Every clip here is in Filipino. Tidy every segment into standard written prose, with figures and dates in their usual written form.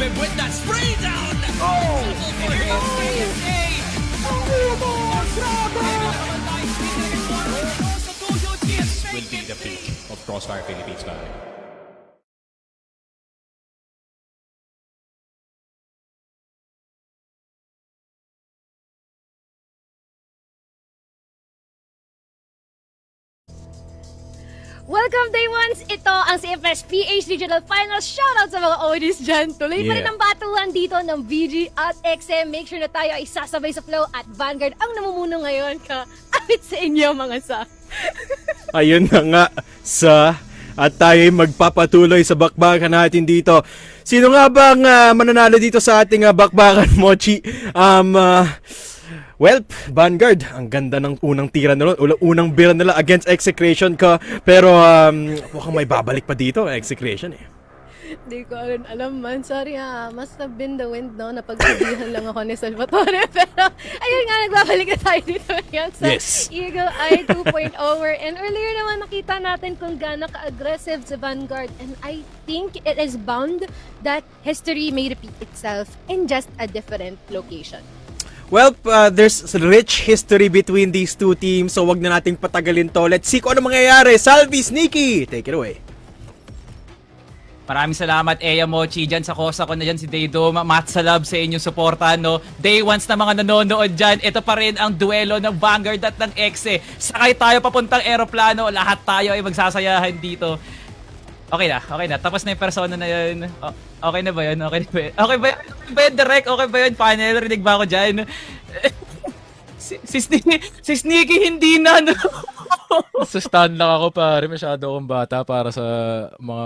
Bib with that spray down! Oh! For him, KSA! Will be the peak of Crossfire Philippines tayo. Welcome day ones! Ito ang CFPH Regional Finals. Shoutout sa mga OGs dyan. Tuloy pa rin ang batuhan dito ng VG at XM. Make sure na tayo ay sasabay sa flow at Vanguard ang namumuno ngayon. Kapit sa inyo mga sa. Ayun na nga sa at tayo magpapatuloy sa bakbakan natin dito. Sino nga bang mananalo dito sa ating bakbakan, Mochi? Well, Vanguard, ang ganda ng unang tira nila, unang bira nila against Execration ka. Pero mukhang may babalik pa dito, Execration eh. Di ko rin alam man. Sorry must have been the wind, no? Napagsabihan lang ako ni Salvatore. Pero ayun nga, nagbabalik na tayo dito ngayon sa Eagle Eye 2.0. And earlier naman nakita natin kung gaano ka-aggressive si Vanguard. And I think it is bound that history may repeat itself in just a different location. Well, there's rich history between these two teams, so wag na nating patagalin to. Let's see kung ano mangyayari. Salvi, Sneaky, take it away. Maraming salamat, Eya Mochi. Dyan sa kosa ko na dyan si Daydo. Matsalab sa inyong suporta, no? Day ones na mga nanonood dyan. Ito pa rin ang duelo ng Vanguard at ng Exe. Sakay tayo papuntang aeroplano. Lahat tayo ay magsasayahan dito. Okay na. Tapos na yung persona na yun. Okay na ba yun? Okay ba yun, direct? Okay ba yun, panel? Rinig ba ako dyan? si Sneaky hindi na, no? Sa stand lang ako, pare. Masyado akong bata para sa mga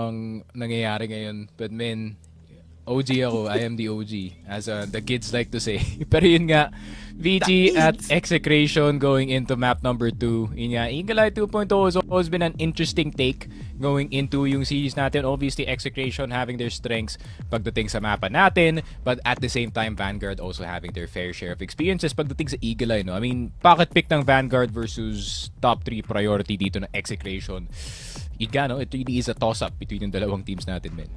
nangyayari ngayon. But man, OG ako. I am the OG. As the kids like to say. Pero yun nga, VG at Execration going into map number 2. Yun nga, Eagle Eye 2.0 has always been an interesting take going into yung series natin. Obviously, Execration having their strengths pagdating sa mapa natin. But at the same time, Vanguard also having their fair share of experiences pagdating sa Eagle Eye. No? I mean, pocket pick ng Vanguard versus top 3 priority dito ng Execration. It really is a toss-up between yung dalawang teams natin, men.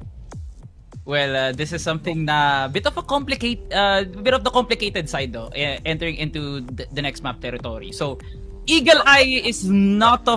Well, this is something na bit of the complicated side though, entering into the next map territory. So, Eagle Eye is not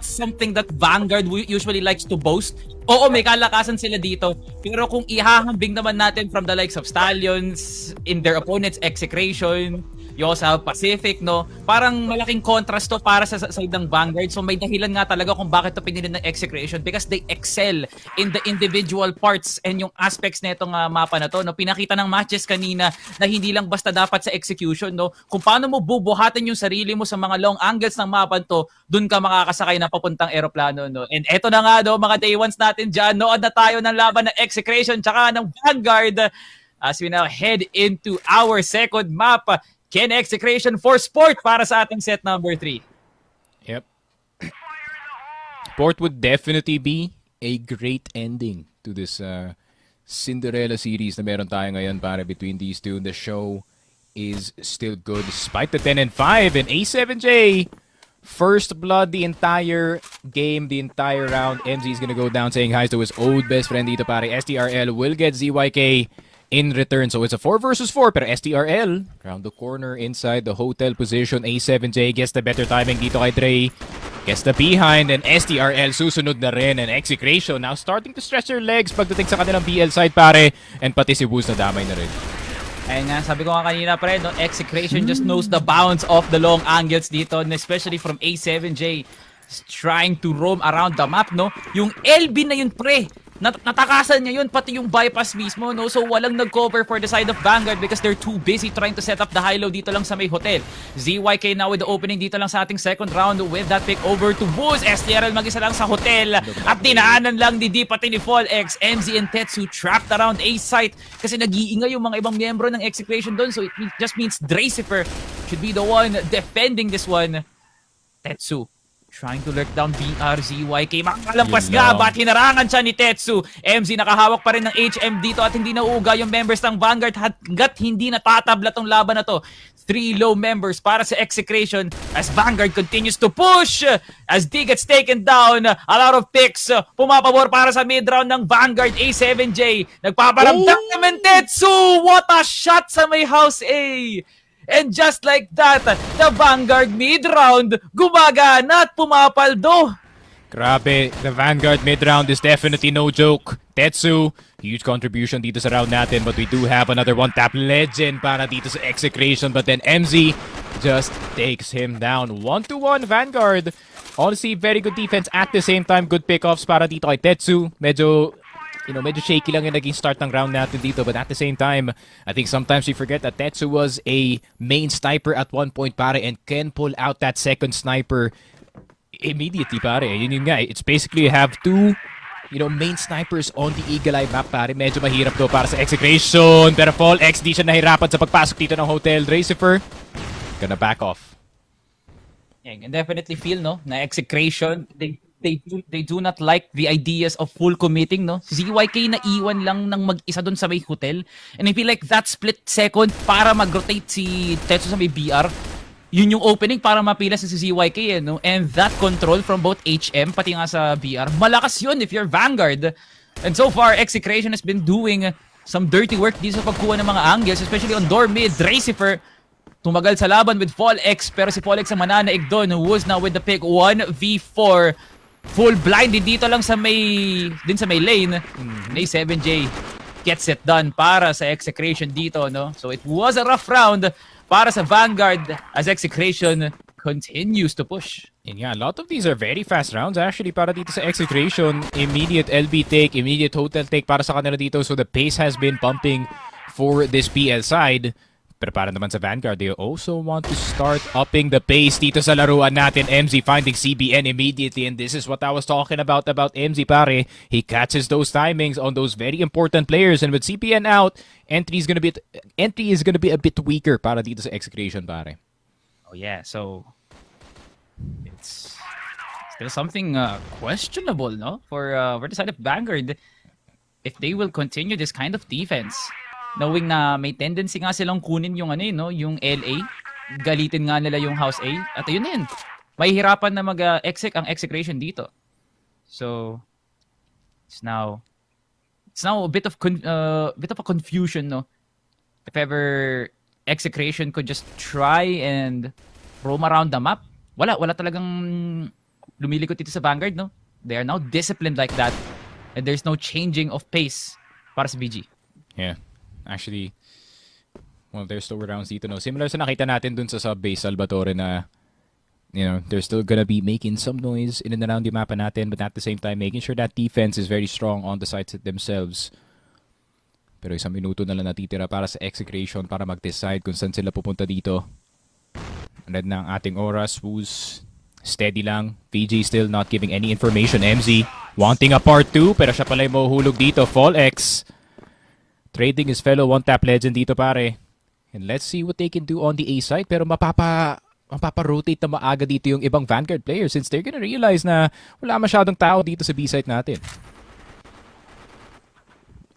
something that Vanguard usually likes to boast. Oo, may kalakasan sila dito. Pero kung ihahambing naman natin from the likes of Stallions, in their opponent's Execration, you also have Pacific, no? Parang malaking contrast to para sa side ng Vanguard. So may dahilan nga talaga kung bakit to pinili ng Execration because they excel in the individual parts and yung aspects na itong mapa na to, no? Pinakita ng MATTJESS kanina na hindi lang basta dapat sa execution, no? Kung paano mo bubuhatin yung sarili mo sa mga long angles ng mapa to, dun ka makakasakay na papuntang eroplano, no? And eto na nga, no, mga day ones natin dyan, nood na tayo ng laban ng Execration tsaka ng Vanguard as we now head into our second map. Can Execration for Sport para sa ating set number 3. Yep. Sport would definitely be a great ending to this Cinderella series na meron tayo ngayon para between these two. The show is still good despite the 10-5 and A7J. First blood the entire game, the entire round. MZ is gonna go down saying hi to his old best friend dito pare. STRL will get ZYK in return. So it's a 4 versus 4 pero STRL around the corner inside the hotel position. A7J gets the better timing dito kay Dre. Gets the behind and STRL susunod na rin and Execration now starting to stretch their legs pagdating sa kanilang BL side pare and pati si Wooz na damay na rin. Ayun nga, sabi ko nga kanina pre, no, Execration just knows the bounds of the long angles dito and especially from A7J trying to roam around the map, no? Yung LB na yun pre, natakasan niya yun, pati yung bypass mismo, no? So walang nag-cover for the side of Vanguard because they're too busy trying to set up the high-low dito lang sa may hotel. ZYK now with the opening dito lang sa ating second round with that pick over to Wooz. STRL mag-isa lang sa hotel at dinaanan lang ni D pati ni FallX. MZ and Tetsu trapped around A site kasi nag-iingay yung mga ibang miyembro ng Execration doon. So it just means Dracifer should be the one defending this one. Tetsu trying to lurk down VRZYK. Makalampas Yun nga, lang. ba't hinarangan siya ni Tetsu? MZ nakahawak pa rin ng HM dito at hindi nauuga yung members ng Vanguard hanggat hindi natatabla tong laban na to. 3 low members para sa Execration as Vanguard continues to push as D gets taken down. A lot of picks pumapabor para sa mid-round ng Vanguard. A7J nagpaparamdam naman Tetsu. What a shot sa may house A. And just like that, the Vanguard mid-round gumagana at pumapaldo. Grabe, the Vanguard mid-round is definitely no joke. Tetsu, huge contribution dito sa round natin, but we do have another one-tap legend para dito sa Execration, but then MZ just takes him down. 1-1 Vanguard. Honestly, very good defense at the same time, good pickoffs para dito kay Tetsu. Medyo shaky lang yung naging start ng round natin dito, but at the same time, I think sometimes we forget that Tetsu was a main sniper at one point, pare, and can pull out that second sniper immediately, pare. Yun nga, it's basically you have two main snipers on the Eagle Eye map, pare. Medyo mahirap to para sa Execration, pero Fall X di siya nahirapan sa pagpasok dito ng Hotel. Racifer gonna back off. Yeah, you can definitely feel na Execration, they do not like the ideas of full committing, no? Si ZYK na iwan lang ng mag-isa doon sa may hotel. And I feel like that split second para mag-rotate si Tetsu sa may BR, yun yung opening para mapila si ZYK, no? And that control from both HM pati nga sa BR, malakas yun if you're Vanguard. And so far, Execration has been doing some dirty work dito sa pagkuha ng mga angles, especially on door mid. Racifer tumagal sa laban with Fall X, pero si Fall X ang mananaig doon, who was now with the pick 1v4. Full blinded dito lang sa may lane. A7J gets it done para sa Execration dito, no? So it was a rough round para sa Vanguard as Execration continues to push. And yeah, a lot of these are very fast rounds actually para dito sa Execration. Immediate LB take, immediate hotel take para sa kanila dito. So the pace has been pumping for this PL side. Pero para naman sa Vanguard, they also want to start upping the pace dito sa laruan natin. MZ finding CBN immediately, and this is what I was talking about MZ, pare. He catches those timings on those very important players, and with CBN out, entry is gonna be a bit weaker para dito sa Execration, pare. Oh yeah, so it's still something questionable, no? For the side of Vanguard, if they will continue this kind of defense. Knowing na may tendency nga silang kunin yung yung LA, galitin nga nila yung House A, at ayun din. Mahihirapan na mag-exec ang Execration dito. So it's now a bit of a confusion, no? If ever Execration could just try and roam around the map. Wala talagang lumilikot dito sa Vanguard, no? They are now disciplined like that, and there's no changing of pace para sa BG. Yeah. Actually, well, there's still rounds dito, no? Similar sa nakita natin dun sa sub-base Salvatore na, they're still gonna be making some noise in and around the mapa natin, but at the same time, making sure that defense is very strong on the sides themselves. Pero isang minuto na lang natitira para sa Execration para mag-decide kung saan sila pupunta dito. Red na ang ating oras, who's steady lang. VG still not giving any information. MZ wanting a part 2, pero siya pala yung mahuhulog dito. Fall X trading his fellow one-tap legend dito, pare. And let's see what they can do on the A side. Pero mapapa-rotate na maaga dito yung ibang Vanguard players since they're gonna realize na wala masyadong tao dito sa B side natin.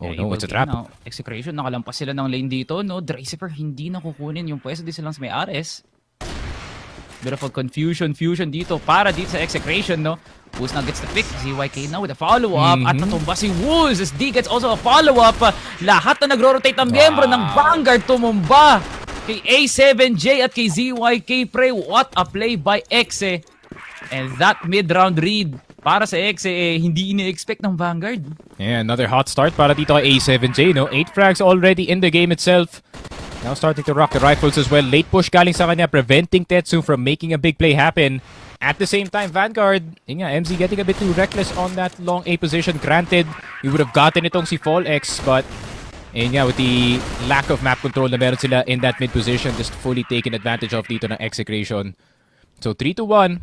Oh no, it's a trap. Now, Execration, nakalampas sila ng lane dito, no? Dracifer hindi na kukunin yung pwesto dito lang sa may Ares. Bit of a confusion dito para dito sa Execration, no? Wooz now gets the pick. ZYK now with a follow-up. At natumba si Wooz as D gets also a follow-up. Lahat na nagro-rotate ng miyembro ng Vanguard tumumba. Kay A7J at kay ZYK, pre. What a play by Exe. And that mid-round read para sa Exe, hindi ini-expect ng Vanguard. Yeah, another hot start para dito kay A7J, no? 8 frags already in the game itself. Now starting to rock the rifles as well. Late push galing sa kanya, preventing Tetsu from making a big play happen. At the same time, Vanguard, MZ getting a bit too reckless on that long A position. Granted, you would have gotten itong si Fall X, but with the lack of map control na meron sila in that mid position, just fully taken advantage of dito ng Execration. So 3-1.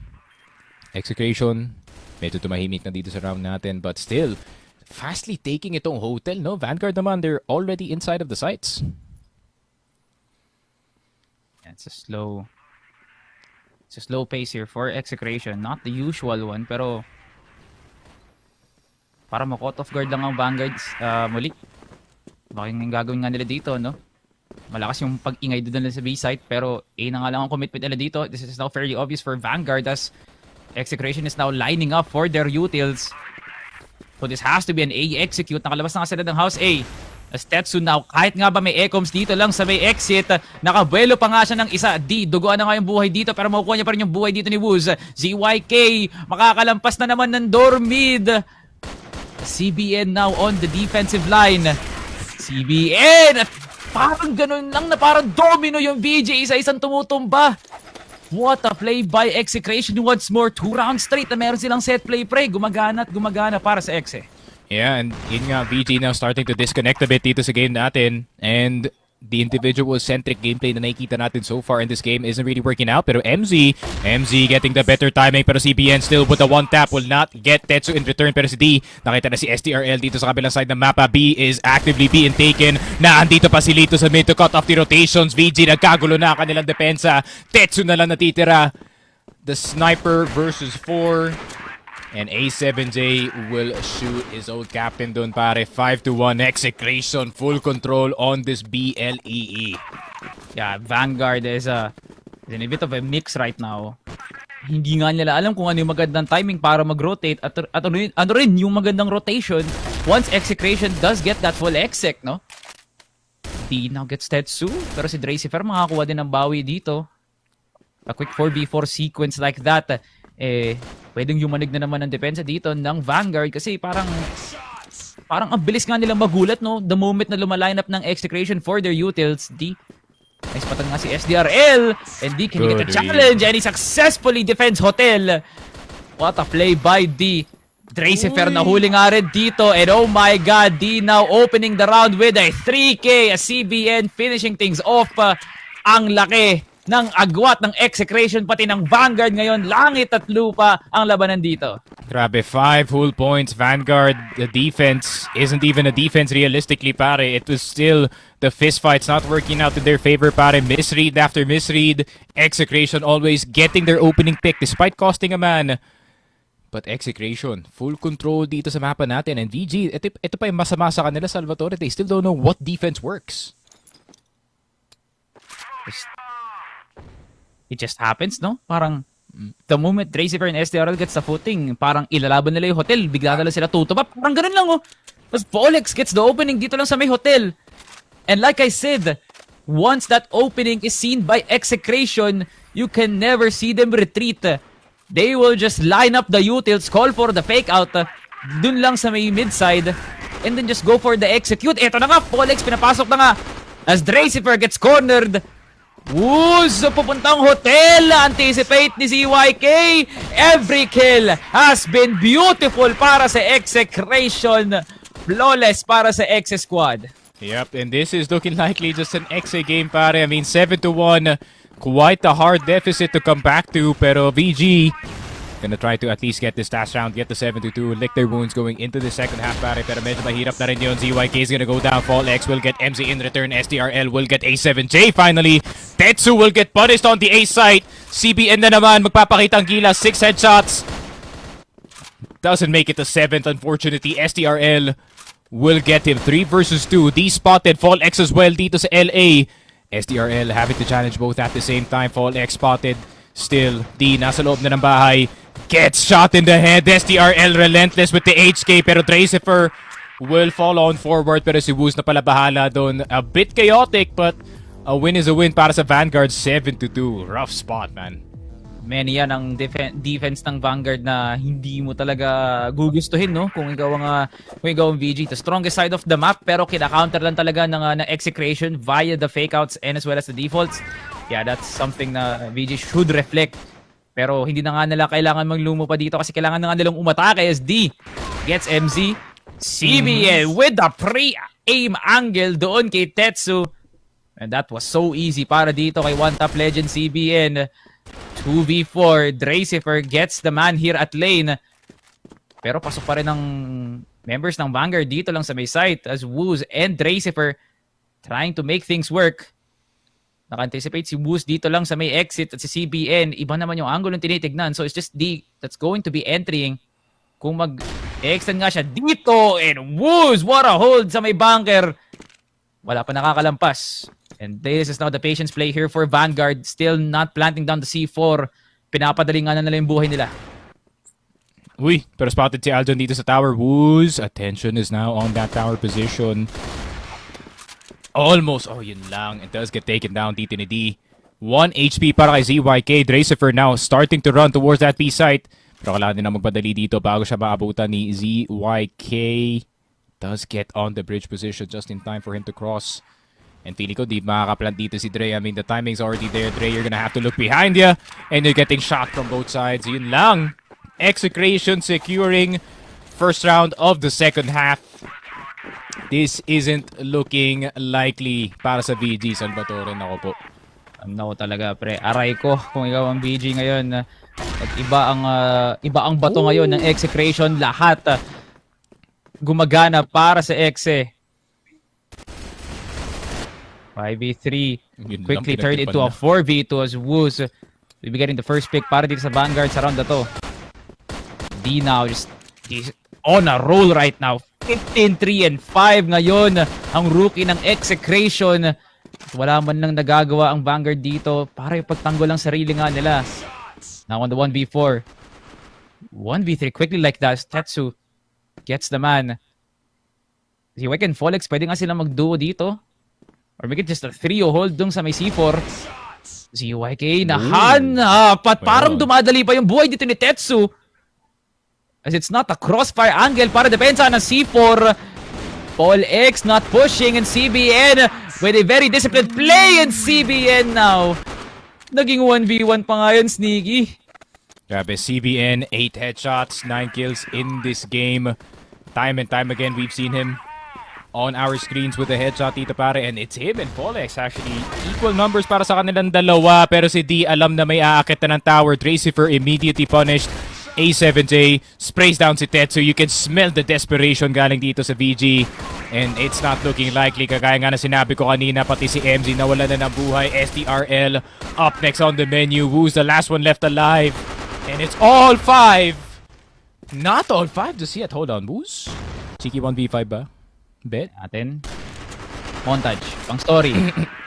Execration, medyo tumahimik na dito sa round natin, but still, fastly taking itong hotel, no? Vanguard naman, they're already inside of the sites. It's a slow It's a slow pace here for Execration. Not the usual one, pero para ma-caught off guard lang ang Vanguard muli. Bakit yung gagawin nga nila dito, no? Malakas yung pag-ingay doon nila sa B-site, pero A na nga lang ang commitment nila dito. This is now fairly obvious for Vanguard as Execration is now lining up for their utils. So this has to be an A execute. Nakalabas na nga sila ng house A. As Tetsu now, kahit nga ba may ecoms dito lang sa may exit, nakabuelo pa nga siya ng isa. D, duguan na nga yung buhay dito pero makukuha niya pa rin yung buhay dito ni Wooz. ZYK, makakalampas na naman ng door mid. CBN now on the defensive line. CBN! Parang ganun lang na parang domino yung VJ. Isa-isang tumutumba. What a play by Execration once more. 2 rounds straight na meron silang set play pre. Gumagana at gumagana para sa Exe. Yeah, and yun nga, VG now starting to disconnect a bit dito sa game natin. And the individual-centric gameplay na nakikita natin so far in this game isn't really working out. Pero MZ getting the better timing. Pero CBN still with the one tap will not get Tetsu in return. Pero si D, nakita na si STRL dito sa kabilang side ng mapa. B is actively being taken. Naandito pa si Lito sa mid to cut off the rotations. VG nagkagulo na kanilang depensa. Tetsu na lang natitira. The sniper versus 4. And A7J will shoot his old captain dun pare. 5-1 Execration. Full control on this BLEE. Yeah, Vanguard is in a bit of a mix right now. Hindi nga nila alam kung ano yung magandang timing para mag-rotate at ano rin yung magandang rotation once Execration does get that full exec, no? D now gets Tetsu, pero si Dracifer makakuha din ng bawi dito. A quick 4v4 sequence like that, pwedeng yumanig na naman ang depensa dito ng Vanguard kasi parang ang bilis nga nilang magulat, no? The moment na lumaline up ng Execration for their utils. D, nice patang nga si SDRL, and D can get a challenge and he successfully defends Hotel. What a play by D. Dracifer nahuli nga rin dito, and oh my god, D now opening the round with a 3K, a CBN finishing things off. Ang laki ng agwat ng Execration pati ng Vanguard ngayon. Langit at lupa ang labanan dito. Grabe, 5 whole points. Vanguard, the defense isn't even a defense realistically, pare. It was still the fist fights not working out in their favor, pare. Misread after misread. Execration always getting their opening pick despite costing a man. But Execration, full control dito sa mapa natin. And VG, ito pa yung masama sa kanila, Salvatore. They still don't know what defense works. It just happens, no? Parang the moment Dracifer and SDRL gets the footing, parang ilalaban nila yung Hotel, bigla na lang sila tutuba. Parang ganun lang, oh. Tapos Polex gets the opening dito lang sa may Hotel. And like I said, once that opening is seen by Execration, you can never see them retreat. They will just line up the utils, call for the fake out, dun lang sa may mid-side, and then just go for the execute. Eto na nga, Polex pinapasok na nga as Dracifer gets cornered. Wooz, pupuntang Hotel. Anticipate ni ZYK. Every kill has been beautiful para sa Execration. Flawless para sa Exe squad. Yep, and this is looking likely just an Exe game, pare. I mean, 7-1. Quite a hard deficit to come back to. Pero VG gonna try to at least get this last round, get the 7-2, lick their wounds going into the second half, pare. Pero medyo mahirap na rin yun. ZYK is gonna go down. Fall X will get MZ in return. SDRL will get A7J finally. Tetsu will get punished on the A site. CBN na naman, magpapakita ang gila. 6 headshots. Doesn't make it to 7th, unfortunately. SDRL will get him. 3 versus 2. D spotted. Fall X as well dito sa LA. SDRL having to challenge both at the same time. Fall X spotted. Still, D nasa loob na ng bahay. Gets shot in the head. SDRL relentless with the HK. Pero Dracifer will fall on forward. Pero si Wooz na pala bahala doon. A bit chaotic, but a win is a win para sa Vanguard. 7-2. Rough spot, man. Man, yan ang defense ng Vanguard na hindi mo talaga gugustuhin, no? Kung ikaw ang VG. The strongest side of the map, pero kina-counter lang talaga ng Execration via the fakeouts and as well as the defaults. Yeah, that's something na VG should reflect. Pero hindi na nga nila kailangan maglumo pa dito kasi kailangan na nga nilang umatake as D gets MZ. CBN with the pre-aim angle doon kay Tetsu. And that was so easy para dito kay One Top Legend CBN. 2v4, Dracifer gets the man here at lane. Pero pasok pa rin ng members ng Vanguard dito lang sa may site as Wooz and Dracifer trying to make things work. Naka-anticipate si Woos dito lang sa may exit at si CBN. Iba naman yung angle ng tinitignan. So it's just D that's going to be entering. Kung mag-extend nga siya dito and Woos, what a hold sa may bunker. Wala pa nakakalampas. And this is now the patience play here for Vanguard. Still not planting down the C4. Pinapadali nga na nila yung buhay nila. Uy, pero spotted si Aldon dito sa tower. Woos, attention is now on that tower position. Almost. Oh, yun lang. It does get taken down dito ni D. 1 HP para kay ZYK. Dracifer now starting to run towards that B site. Pero kailangan din na magpadali dito bago siya maabutan ni ZYK. Does get on the bridge position just in time for him to cross. And feeling ko di makakaplant dito si Dre. I mean, the timing's already there. Dre, you're gonna have to look behind you. And you're getting shot from both sides. Yun lang. Execration securing first round of the second half. This isn't looking likely para sa VG Salvatore. Nako po. Ano talaga pre, aray ko kung ikaw ang VG ngayon. At iba ang bato ngayon ng Execration. Lahat gumagana para sa Exe. 5v3 quickly turned into a 4v2 as Woos will be getting the first pick para dito sa Vanguard sa round na to. D now just on a roll right now. 15-3-5 ngayon ang rookie ng Execration. Wala man lang nagagawa ang Vanguard dito para ipagtanggol ang sarili nga nila. Now on the 1v4. 1v3 quickly like that. Tetsu gets the man. ZYK and Folex pwede nga sila mag-duo dito. Or make it just a 3-0 hold dun sa may C4. ZYK nahanap at parang dumadali pa yung buhay dito ni Tetsu. As it's not a crossfire angle para depensa ng C4. Paul X not pushing and CBN with a very disciplined play and CBN now. Naging 1v1 pa nga yun, Sneaky. Grabe, CBN, 8 headshots, 9 kills in this game. Time and time again, we've seen him on our screens with a headshot dito pare. And it's him and Polex actually. Equal numbers para sa kanilang dalawa. Pero si D alam na may aakit na ng tower. Dracifer immediately punished. A7J sprays down si Tetsu. You can smell the desperation galing dito sa VG. And it's not looking likely. Kagaya nga na sinabi ko kanina, pati si MZ nawala na ng buhay. SDRL up next on the menu. Who's the last one left alive? And it's all 5. Not all 5 just yet. Hold on, Who's? Cheeky 1v5 ba? Bet? Natin. Montage. Pang story.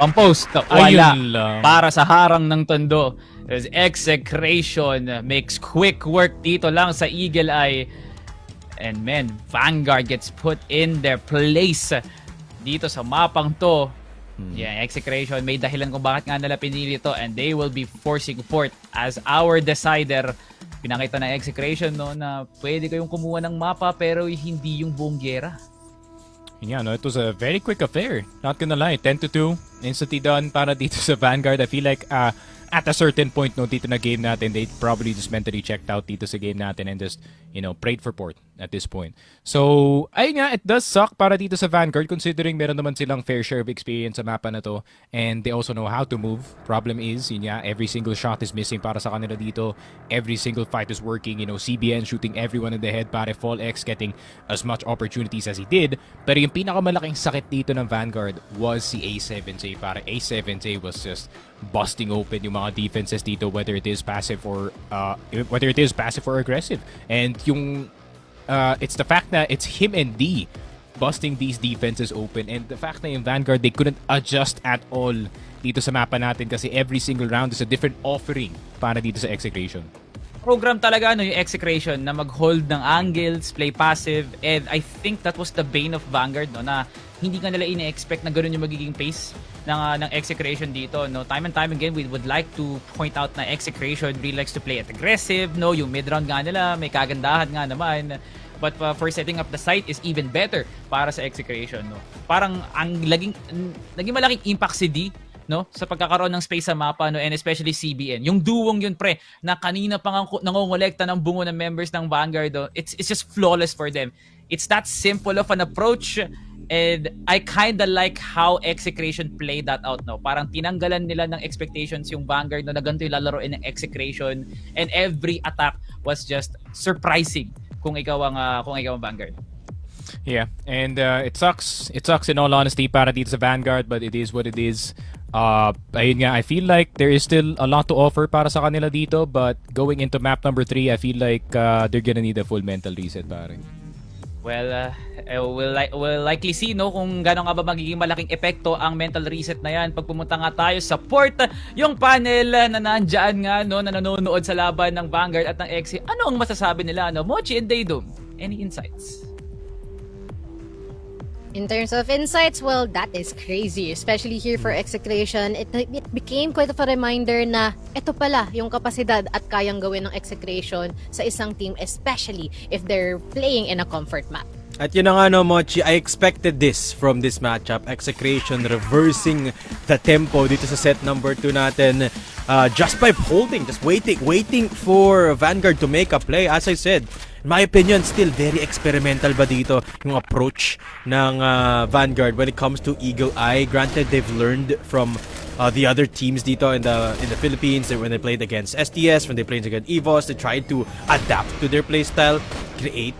Pang post. Ayun Wala. lang. Para sa harang ng tondo. There's Execration makes quick work dito lang sa Eagle Eye. And man, Vanguard gets put in their place dito sa mapang to. Yeah, Execration may dahilan kung bakit nga nila pinili to and they will be forcing forth as our decider. Pinakita na Execration no na pwede kayong kumuha ng mapa pero hindi yung buong gera. Yeah, no, it was a very quick affair. Not gonna lie, 10-2, instantly done para dito sa Vanguard. I feel like at a certain point no dito na game natin, they probably just mentally checked out dito sa game natin and just, you know, prayed for port at this point. So, ayun nga, it does suck para dito sa Vanguard considering meron naman silang fair share of experience sa mapa na to and they also know how to move. Problem is, yun nga, every single shot is missing para sa kanila dito. Every single fight is working. You know, CBN shooting everyone in the head, pare Fall X getting as much opportunities as he did. Pero yung pinakamalaking sakit dito ng Vanguard was si A7J. Para A7J was just busting open yung mga defenses dito, whether it is passive or aggressive. And yung it's the fact that it's him and D busting these defenses open, and the fact na yung Vanguard they couldn't adjust at all dito sa mapa natin kasi every single round is a different offering para dito sa Execration. Program talaga no yung Execration na mag-hold ng angles, play passive, and I think that was the bane of Vanguard no na hindi ka nila ine-expect na ganoon yung magiging pace ng Execration dito no. Time and time again we would like to point out na Execration really likes to play it aggressive no, yung mid-round nga nila may kagandahan nga naman. But for setting up the site is even better para sa Execration no. Parang ang naging malaking impact si D no sa pagkakaroon ng space sa mapa no, and especially CBN. Yung duwong yun pre na kanina pa nangongolekta ng bungo ng members ng Vanguard no, it's just flawless for them. It's that simple of an approach. And I kinda like how Execration played that out no. Parang tinanggalan nila ng expectations yung Vanguard no, na ganito yung lalaroin ng Execration, and every attack was just surprising kung ikaw ang Vanguard. Yeah, and it sucks. It sucks in all honesty para dito sa Vanguard, but it is what it is. Ayun nga, I feel like there is still a lot to offer para sa kanila dito, but going into map number 3, I feel like they're gonna need a full mental reset, pare. Well, we'll likely see no kung gano'n nga ba magiging malaking epekto ang mental reset na yan. Pag pumunta nga tayo sa port, yung panel na nandyan nga no, na nanonood sa laban ng Vanguard at ng Exe, ano ang masasabi nila? No? Mochi and Daydom, any insights? In terms of insights, well, that is crazy. Especially here for Execration, it became quite of a reminder na ito pala yung kapasidad at kayang gawin ng Execration sa isang team, especially if they're playing in a comfort map. At yun na nga no, Mochi, I expected this from this matchup. Execration reversing the tempo dito sa set number 2 natin. Just by holding, just waiting for Vanguard to make a play. As I said, in my opinion, still very experimental ba dito yung approach ng Vanguard when it comes to Eagle Eye. Granted, they've learned from the other teams dito in the Philippines when they played against STS, when they played against EVOS, they tried to adapt to their playstyle, create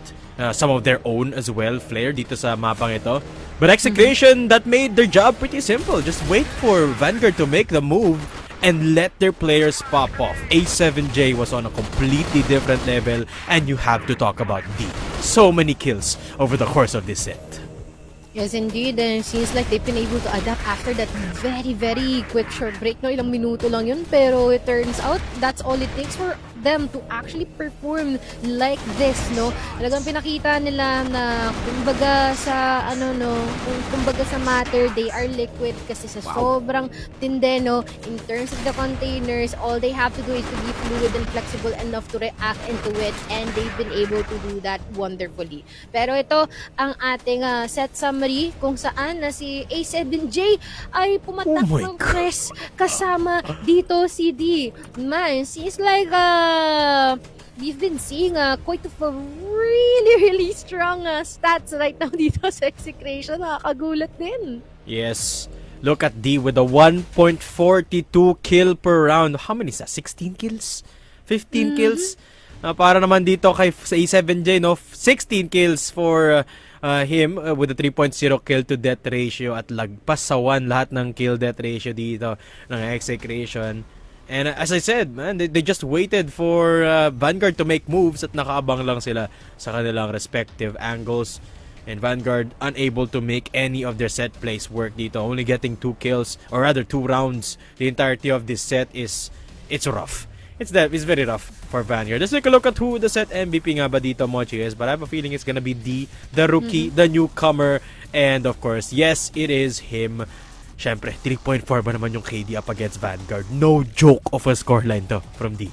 some of their own as well, flair dito sa mapang ito. But Execration, that made their job pretty simple. Just wait for Vanguard to make the move and let their players pop off. A7J was on a completely different level, and you have to talk about D. So many kills over the course of this set. Yes, indeed. And it seems like they've been able to adapt after that very quick short break. No, ilang minuto lang yun. Pero it turns out, that's all it takes for them to actually perform like this, no? Talagang pinakita nila na kumbaga sa kumbaga sa matter, they are liquid kasi sa sobrang tinde, no? In terms of the containers, all they have to do is to be fluid and flexible enough to react into it, and they've been able to do that wonderfully. Pero ito ang ating set summary kung saan na si A7J ay pumatak ng press kasama dito si D. Man, seems like we've been seeing quite of a really strong stats right now dito sa Execration. Nakakagulat din. Yes. Look at D with a 1.42 kill per round. How many is that? 16 kills? 15 kills? Para naman dito kay sa E7J, no? 16 kills for him with a 3.0 kill to death ratio at lagpas sa 1 lahat ng kill death ratio dito ng Execration. And as I said, man, they just waited for Vanguard to make moves at nakaabang lang sila sa kanilang respective angles. And Vanguard unable to make any of their set plays work dito. Only getting 2 kills, or rather 2 rounds. The entirety of this set it's rough. It's very rough for Vanguard. Let's take a look at who the set MVP nga ba dito, Mochi is. But I have a feeling it's gonna be D, the rookie, the newcomer. And of course, yes, it is him. Siyempre, 3.4 ba naman yung KD up against Vanguard? No joke of a scoreline to from D.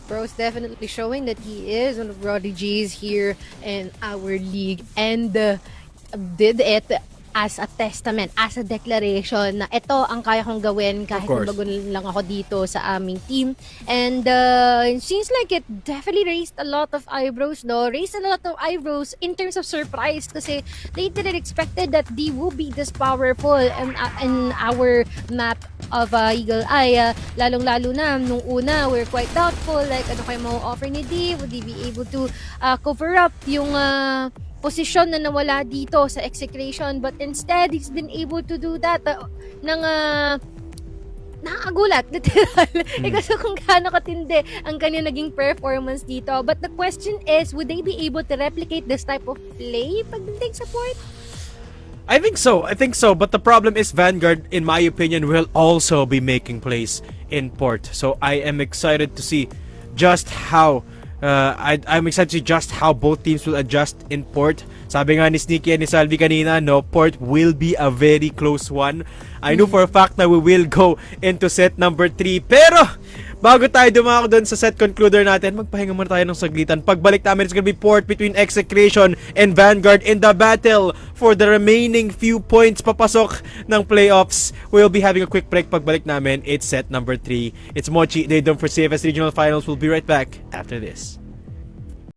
Bro's definitely showing that he is one of the prodigies here in our league, and did it as a testament, as a declaration na ito ang kaya kong gawin kahit bago lang ako dito sa aming team. And it seems like it definitely raised a lot of eyebrows, no? Raised a lot of eyebrows in terms of surprise kasi they didn't expected that D will be this powerful in our map of Eagle Eye. Lalong-lalo na nung una, we're quite doubtful like ano kayo mau-offer ni D? Would he be able to cover up yung posisyon na nawala dito sa Execration, but instead he's been able to do that nakakagulat literal kasi kung gaano katindi ang kanya naging performance dito. But the question is, would they be able to replicate this type of play pagdating sa port? I think so, but the problem is Vanguard, in my opinion, will also be making plays in port. So I am excited to see just how I'm excited to see just how both teams will adjust in port. Sabi nga ni Sneaky and ni Salvi kanina, no, port will be a very close one. I know for a fact na we will go into set number 3. Pero, bago tayo dumako doon sa set concluder natin, magpahinga muna tayo ng saglitan. Pagbalik namin, it's gonna be port between Execration and Vanguard in the battle for the remaining few points papasok ng playoffs. We'll be having a quick break. Pagbalik namin, it's set number 3. It's Mochi, Daydom for CFS Regional Finals. We'll be right back after this.